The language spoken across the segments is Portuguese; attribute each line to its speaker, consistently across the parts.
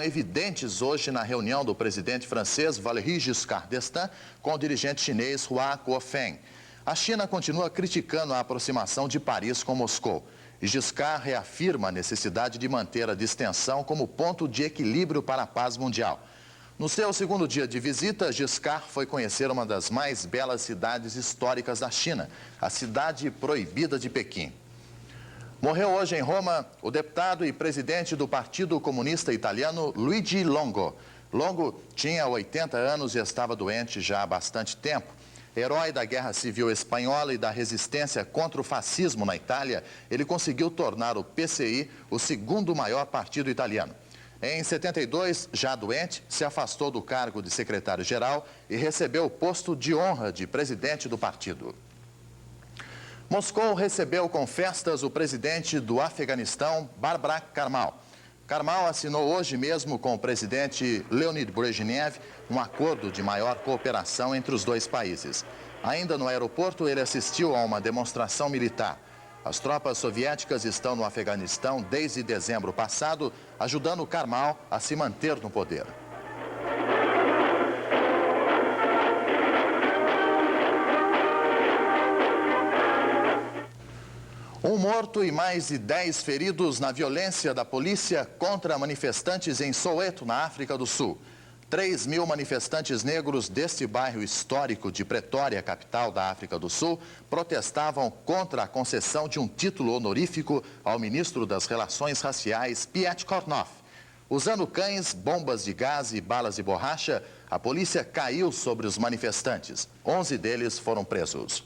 Speaker 1: ficaram evidentes hoje na reunião do presidente francês Valéry Giscard d'Estaing com o dirigente chinês Hua Guofeng. A China continua criticando a aproximação de Paris com Moscou. E Giscard reafirma a necessidade de manter a distensão como ponto de equilíbrio para a paz mundial. No seu segundo dia de visita, Giscard foi conhecer uma das mais belas cidades históricas da China, a cidade proibida de Pequim. Morreu hoje em Roma o deputado e presidente do Partido Comunista Italiano, Luigi Longo. Longo tinha 80 anos e estava doente já há bastante tempo. Herói da Guerra Civil Espanhola e da resistência contra o fascismo na Itália, ele conseguiu tornar o PCI o segundo maior partido italiano. Em 72, já doente, se afastou do cargo de secretário-geral e recebeu o posto de honra de presidente do partido. Moscou recebeu com festas o presidente do Afeganistão, Babrak Karmal. Karmal assinou hoje mesmo com o presidente Leonid Brezhnev um acordo de maior cooperação entre os dois países. Ainda no aeroporto, ele assistiu a uma demonstração militar. As tropas soviéticas estão no Afeganistão desde dezembro passado, ajudando Karmal a se manter no poder. Um morto e mais de 10 feridos na violência da polícia contra manifestantes em Soweto, na África do Sul. 3.000 manifestantes negros deste bairro histórico de Pretória, capital da África do Sul, protestavam contra a concessão de um título honorífico ao ministro das Relações Raciais, Piet Kornoff. Usando cães, bombas de gás e balas de borracha, a polícia caiu sobre os manifestantes. 11 deles foram presos.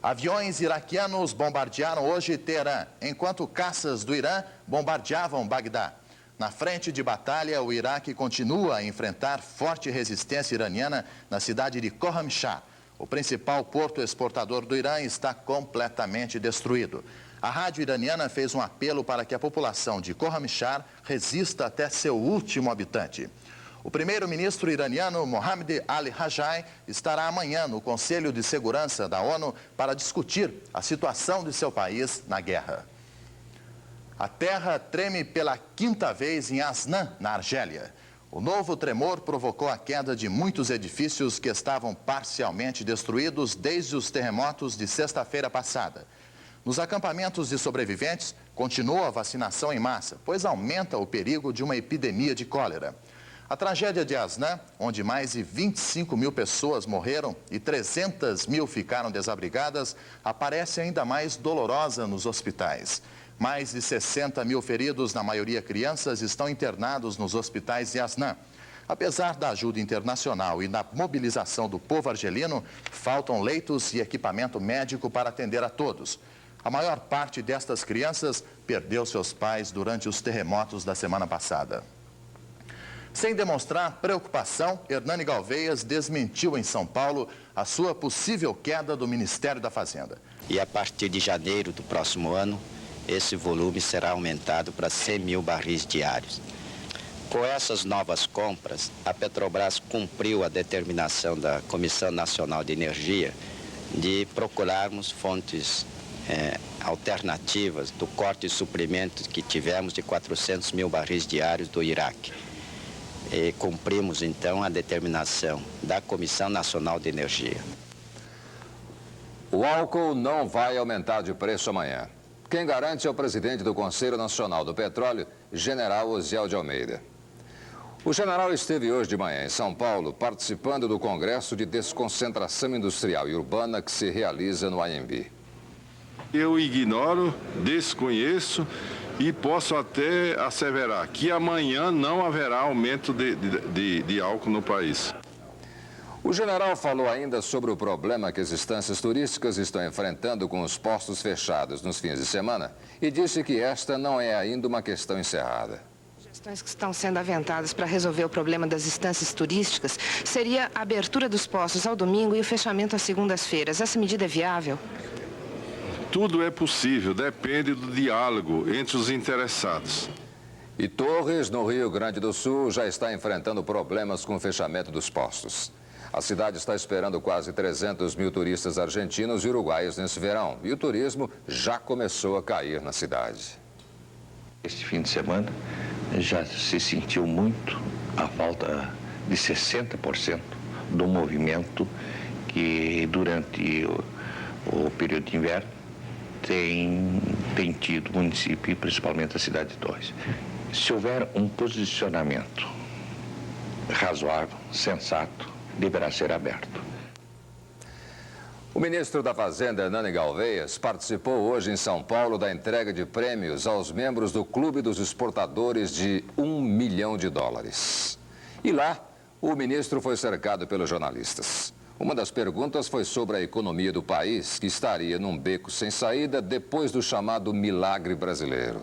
Speaker 1: Aviões iraquianos bombardearam hoje Teherã, enquanto caças do Irã bombardeavam Bagdá. Na frente de batalha, o Iraque continua a enfrentar forte resistência iraniana na cidade de Khorramshahr. O principal porto exportador do Irã está completamente destruído. A rádio iraniana fez um apelo para que a população de Khorramshahr resista até seu último habitante. O primeiro-ministro iraniano Mohammad Ali Rajai estará amanhã no Conselho de Segurança da ONU para discutir a situação de seu país na guerra. A terra treme pela quinta vez em Asnan, na Argélia. O novo tremor provocou a queda de muitos edifícios que estavam parcialmente destruídos desde os terremotos de sexta-feira passada. Nos acampamentos de sobreviventes, continua a vacinação em massa, pois aumenta o perigo de uma epidemia de cólera. A tragédia de Asnan, onde mais de 25.000 pessoas morreram e 300.000 ficaram desabrigadas, aparece ainda mais dolorosa nos hospitais. Mais de 60.000 feridos, na maioria crianças, estão internados nos hospitais de Asnan. Apesar da ajuda internacional e da mobilização do povo argelino, faltam leitos e equipamento médico para atender a todos. A maior parte destas crianças perdeu seus pais durante os terremotos da semana passada. Sem demonstrar preocupação, Hernani Galveias desmentiu em São Paulo a sua possível queda do Ministério da Fazenda.
Speaker 2: E a partir de janeiro do próximo ano, esse volume será aumentado para 100.000 barris diários. Com essas novas compras, a Petrobras cumpriu a determinação da Comissão Nacional de Energia de procurarmos fontes alternativas do corte de suprimentos que tivemos de 400.000 barris diários do Iraque. E cumprimos, então, a determinação da Comissão Nacional de Energia.
Speaker 3: O álcool não vai aumentar de preço amanhã. Quem garante é o presidente do Conselho Nacional do Petróleo, General Osiel de Almeida. O general esteve hoje de manhã em São Paulo participando do Congresso de Desconcentração Industrial e Urbana que se realiza no ANB.
Speaker 4: Eu ignoro, desconheço e posso até asseverar que amanhã não haverá aumento de álcool no país.
Speaker 3: O general falou ainda sobre o problema que as instâncias turísticas estão enfrentando com os postos fechados nos fins de semana e disse que esta não é ainda uma questão encerrada.
Speaker 5: Questões que estão sendo aventadas para resolver o problema das instâncias turísticas seria a abertura dos postos ao domingo e o fechamento às segundas-feiras. Essa medida é viável?
Speaker 4: Tudo é possível, depende do diálogo entre os interessados.
Speaker 3: E Torres, no Rio Grande do Sul, já está enfrentando problemas com o fechamento dos postos. A cidade está esperando quase 300.000 turistas argentinos e uruguaios nesse verão. E o turismo já começou a cair na cidade.
Speaker 6: Este fim de semana, já se sentiu muito a falta de 60% do movimento que durante o período de inverno tem tido o município e principalmente a cidade de Torres. Se houver um posicionamento razoável, sensato, deverá ser aberto.
Speaker 3: O ministro da Fazenda, Hernani Galveias, participou hoje em São Paulo da entrega de prêmios aos membros do Clube dos Exportadores de $1 milhão. E lá, o ministro foi cercado pelos jornalistas. Uma das perguntas foi sobre a economia do país, que estaria num beco sem saída depois do chamado milagre brasileiro.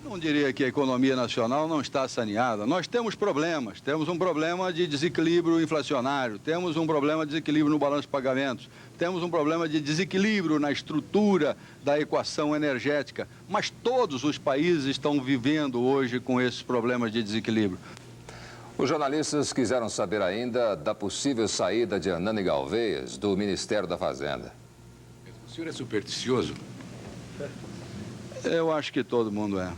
Speaker 7: Não diria que a economia nacional não está saneada. Nós temos problemas. Temos um problema de desequilíbrio inflacionário, temos um problema de desequilíbrio no balanço de pagamentos, temos um problema de desequilíbrio na estrutura da equação energética. Mas todos os países estão vivendo hoje com esses problemas de desequilíbrio.
Speaker 3: Os jornalistas quiseram saber ainda da possível saída de Hernani Galveias do Ministério da Fazenda.
Speaker 8: O senhor é supersticioso?
Speaker 7: Eu acho que todo mundo é.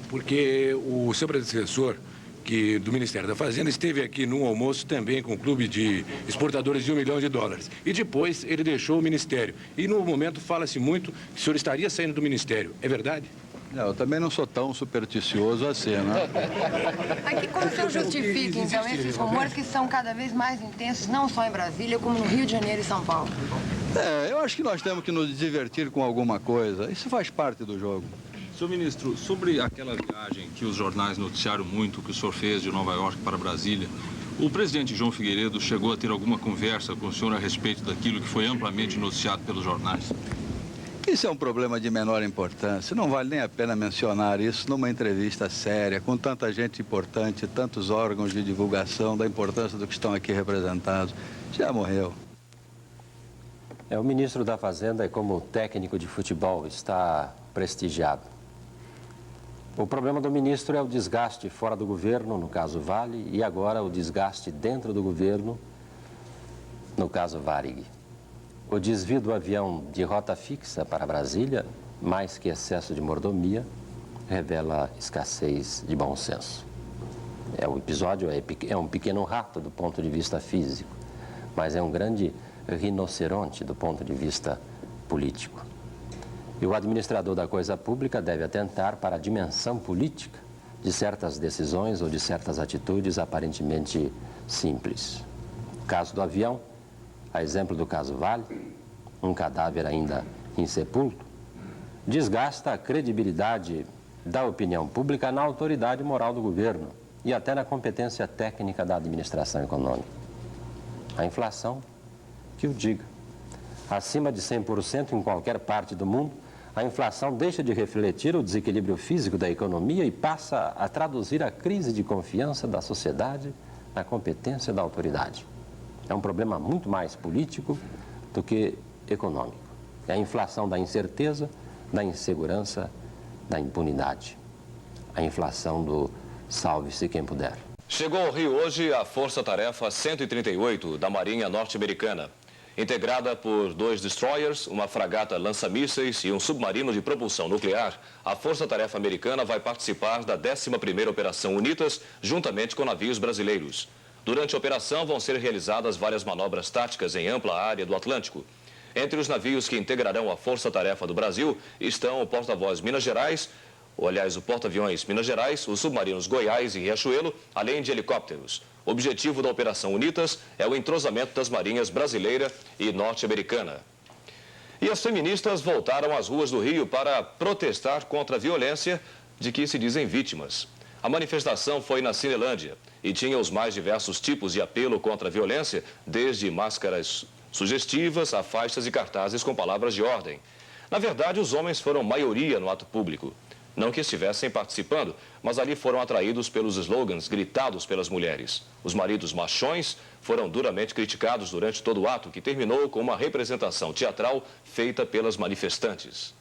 Speaker 8: Porque o seu predecessor, que do Ministério da Fazenda, esteve aqui num almoço também com o clube de exportadores de $1 milhão. E depois ele deixou o Ministério. E no momento fala-se muito que o senhor estaria saindo do Ministério. É verdade?
Speaker 7: Não, eu também não sou tão supersticioso assim, né?
Speaker 9: Aqui, como o senhor justifica, então, esses rumores que são cada vez mais intensos, não só em Brasília, como no Rio de Janeiro e São Paulo?
Speaker 7: Eu acho que nós temos que nos divertir com alguma coisa. Isso faz parte do jogo.
Speaker 10: Senhor ministro, sobre aquela viagem que os jornais noticiaram muito, que o senhor fez de Nova York para Brasília, o presidente João Figueiredo chegou a ter alguma conversa com o senhor a respeito daquilo que foi amplamente noticiado pelos jornais?
Speaker 7: Isso é um problema de menor importância. Não vale nem a pena mencionar isso numa entrevista séria, com tanta gente importante, tantos órgãos de divulgação da importância do que estão aqui representados. Já morreu.
Speaker 11: O ministro da Fazenda, como técnico de futebol, está prestigiado. O problema do ministro é o desgaste fora do governo, no caso Vale, e agora o desgaste dentro do governo, no caso Varig. O desvio do avião de rota fixa para Brasília, mais que excesso de mordomia, revela escassez de bom senso. O episódio é um pequeno rato do ponto de vista físico, mas é um grande rinoceronte do ponto de vista político. E o administrador da coisa pública deve atentar para a dimensão política de certas decisões ou de certas atitudes aparentemente simples. O caso do avião, a exemplo do caso Vale, um cadáver ainda insepulto, desgasta a credibilidade da opinião pública na autoridade moral do governo e até na competência técnica da administração econômica. A inflação, que o diga, acima de 100% em qualquer parte do mundo, a inflação deixa de refletir o desequilíbrio físico da economia e passa a traduzir a crise de confiança da sociedade na competência da autoridade. É um problema muito mais político do que econômico. É a inflação da incerteza, da insegurança, da impunidade. A inflação do salve-se quem puder.
Speaker 12: Chegou ao Rio hoje a Força Tarefa 138 da Marinha Norte-Americana. Integrada por 2 destroyers, uma fragata lança-mísseis e um submarino de propulsão nuclear, a Força Tarefa Americana vai participar da 11ª Operação UNITAS, juntamente com navios brasileiros. Durante a operação vão ser realizadas várias manobras táticas em ampla área do Atlântico. Entre os navios que integrarão a Força Tarefa do Brasil estão o porta-voz Minas Gerais, o porta-aviões Minas Gerais, os submarinos Goiás e Riachuelo, além de helicópteros. O objetivo da Operação UNITAS é o entrosamento das marinhas brasileira e norte-americana. E as feministas voltaram às ruas do Rio para protestar contra a violência de que se dizem vítimas. A manifestação foi na Cinelândia e tinha os mais diversos tipos de apelo contra a violência, desde máscaras sugestivas a faixas e cartazes com palavras de ordem. Na verdade, os homens foram maioria no ato público. Não que estivessem participando, mas ali foram atraídos pelos slogans gritados pelas mulheres. Os maridos machões foram duramente criticados durante todo o ato, que terminou com uma representação teatral feita pelas manifestantes.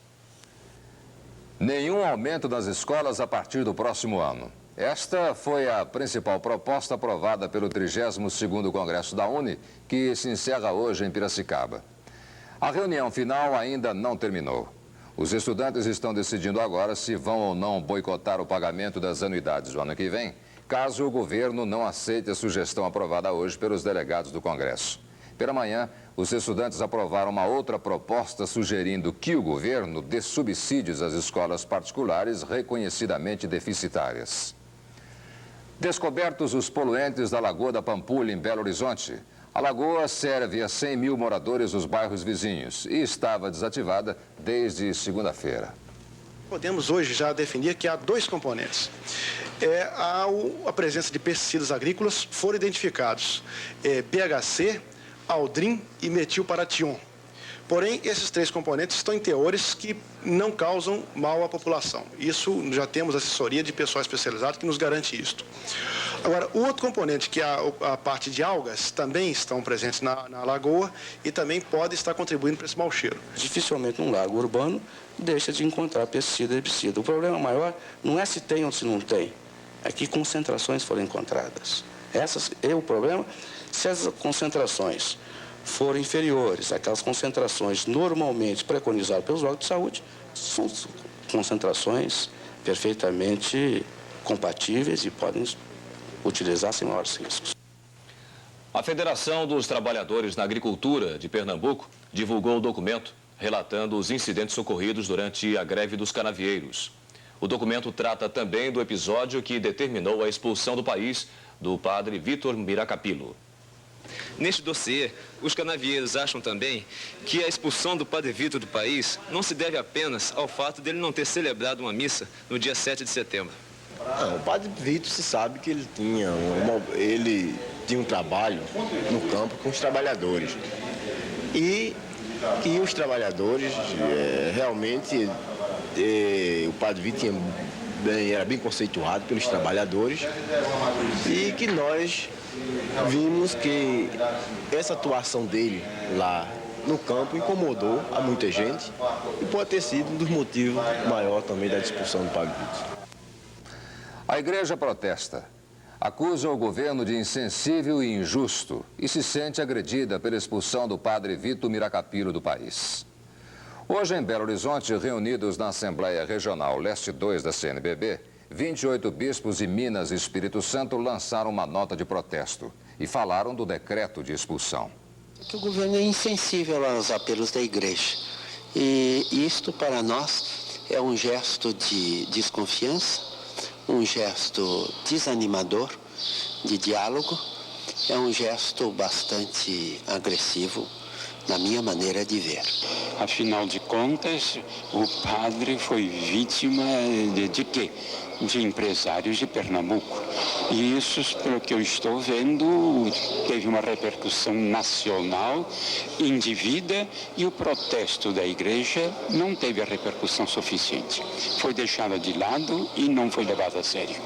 Speaker 3: Nenhum aumento das escolas a partir do próximo ano. Esta foi a principal proposta aprovada pelo 32º Congresso da UNE, que se encerra hoje em Piracicaba. A reunião final ainda não terminou. Os estudantes estão decidindo agora se vão ou não boicotar o pagamento das anuidades do ano que vem, caso o governo não aceite a sugestão aprovada hoje pelos delegados do Congresso. Pela manhã, os estudantes aprovaram uma outra proposta sugerindo que o governo dê subsídios às escolas particulares reconhecidamente deficitárias. Descobertos os poluentes da Lagoa da Pampulha, em Belo Horizonte, a lagoa serve a 100 mil moradores dos bairros vizinhos e estava desativada desde segunda-feira.
Speaker 13: Podemos hoje já definir que há dois componentes. A presença de pesticidas agrícolas foram identificados PHC, aldrin e metilparatium. Porém, esses três componentes estão em teores que não causam mal à população. Isso, já temos assessoria de pessoal especializado que nos garante isto. Agora, o outro componente, que é a parte de algas, também estão presentes na lagoa e também pode estar contribuindo para esse mau cheiro.
Speaker 14: Dificilmente num lago urbano deixa de encontrar pesticida e herbicida. O problema maior não é se tem ou se não tem, é que concentrações foram encontradas. Essas é o problema. Se as concentrações forem inferiores àquelas concentrações normalmente preconizadas pelos órgãos de saúde, são concentrações perfeitamente compatíveis e podem utilizar sem maiores riscos.
Speaker 12: A Federação dos Trabalhadores na Agricultura de Pernambuco divulgou o documento relatando os incidentes ocorridos durante a greve dos canavieiros. O documento trata também do episódio que determinou a expulsão do país do padre Vitor Miracapilo.
Speaker 15: Neste dossiê, os canavieiros acham também que a expulsão do padre Vitor do país não se deve apenas ao fato dele não ter celebrado uma missa no dia 7 de setembro.
Speaker 16: O padre Vitor se sabe que ele tinha um trabalho no campo com os trabalhadores. E os trabalhadores, realmente, o padre Vitor era bem conceituado pelos trabalhadores e que nós vimos que essa atuação dele lá no campo incomodou a muita gente e pode ter sido um dos motivos maior também da expulsão do padre Vitor.
Speaker 3: A igreja protesta, acusa o governo de insensível e injusto e se sente agredida pela expulsão do padre Vitor Miracapilo do país. Hoje, em Belo Horizonte, reunidos na Assembleia Regional Leste 2 da CNBB, 28 bispos de Minas e Espírito Santo lançaram uma nota de protesto e falaram do decreto de expulsão.
Speaker 17: Que o governo é insensível aos apelos da igreja. E isto, para nós, é um gesto de desconfiança, um gesto desanimador de diálogo, é um gesto bastante agressivo, na minha maneira de ver.
Speaker 18: Afinal de contas, o padre foi vítima de quê? De empresários de Pernambuco. E isso, pelo que eu estou vendo, teve uma repercussão nacional indevida e o protesto da igreja não teve a repercussão suficiente. Foi deixado de lado e não foi levado a sério.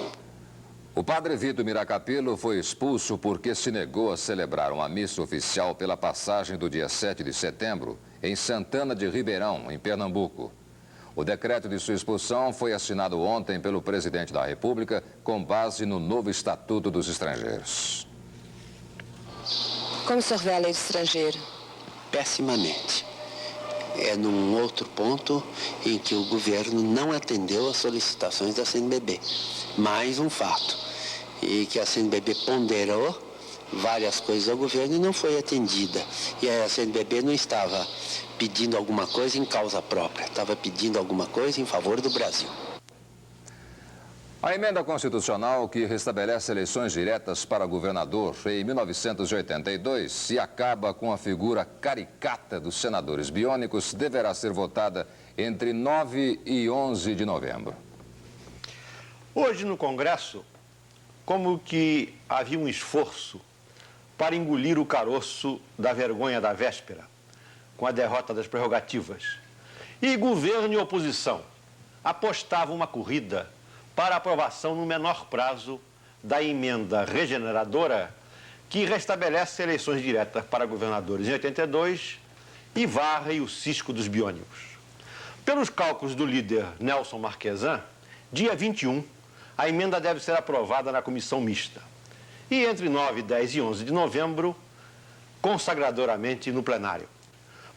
Speaker 3: O padre Vitor Miracapilo foi expulso porque se negou a celebrar uma missa oficial pela passagem do dia 7 de setembro em Santana de Ribeirão, em Pernambuco. O decreto de sua expulsão foi assinado ontem pelo presidente da República com base no novo Estatuto dos Estrangeiros.
Speaker 5: Como o senhor vê a lei do estrangeiro?
Speaker 17: Pessimamente. É num outro ponto em que o governo não atendeu às solicitações da CNBB. Mais um fato. E que a CNBB ponderou várias coisas ao governo e não foi atendida. E a CNBB não estava pedindo alguma coisa em causa própria, estava pedindo alguma coisa em favor do Brasil.
Speaker 3: A emenda constitucional que restabelece eleições diretas para governador em 1982 e acaba com a figura caricata dos senadores biônicos deverá ser votada entre 9 e 11 de novembro.
Speaker 19: Hoje no Congresso, como que havia um esforço para engolir o caroço da vergonha da véspera, com a derrota das prerrogativas. E governo e oposição apostavam uma corrida para a aprovação no menor prazo da emenda regeneradora que restabelece eleições diretas para governadores em 82 e varre o cisco dos biônicos. Pelos cálculos do líder Nelson Marquesan, dia 21, a emenda deve ser aprovada na comissão mista. E entre 9, 10 e 11 de novembro, consagradoramente no plenário.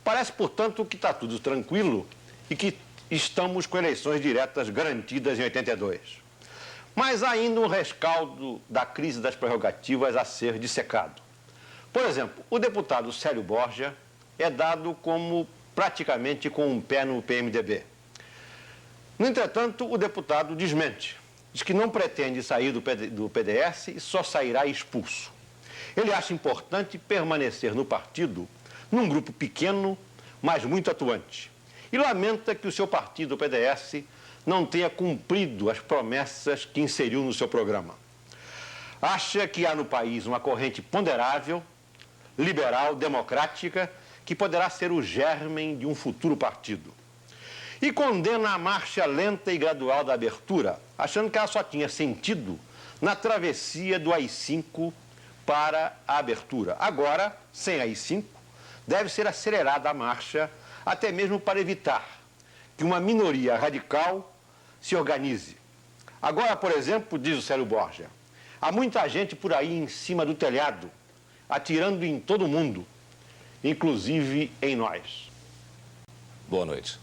Speaker 19: Parece, portanto, que está tudo tranquilo e que estamos com eleições diretas garantidas em 82. Mas ainda um rescaldo da crise das prerrogativas a ser dissecado. Por exemplo, o deputado Célio Borja é dado como praticamente com um pé no PMDB. No entretanto, o deputado desmente. Diz que não pretende sair do PDS e só sairá expulso. Ele acha importante permanecer no partido, num grupo pequeno, mas muito atuante. E lamenta que o seu partido, o PDS, não tenha cumprido as promessas que inseriu no seu programa. Acha que há no país uma corrente ponderável, liberal, democrática, que poderá ser o germe de um futuro partido. E condena a marcha lenta e gradual da abertura, achando que ela só tinha sentido na travessia do AI-5 para a abertura. Agora, sem AI-5, deve ser acelerada a marcha, até mesmo para evitar que uma minoria radical se organize. Agora, por exemplo, diz o Célio Borja, há muita gente por aí em cima do telhado, atirando em todo mundo, inclusive em nós.
Speaker 12: Boa noite.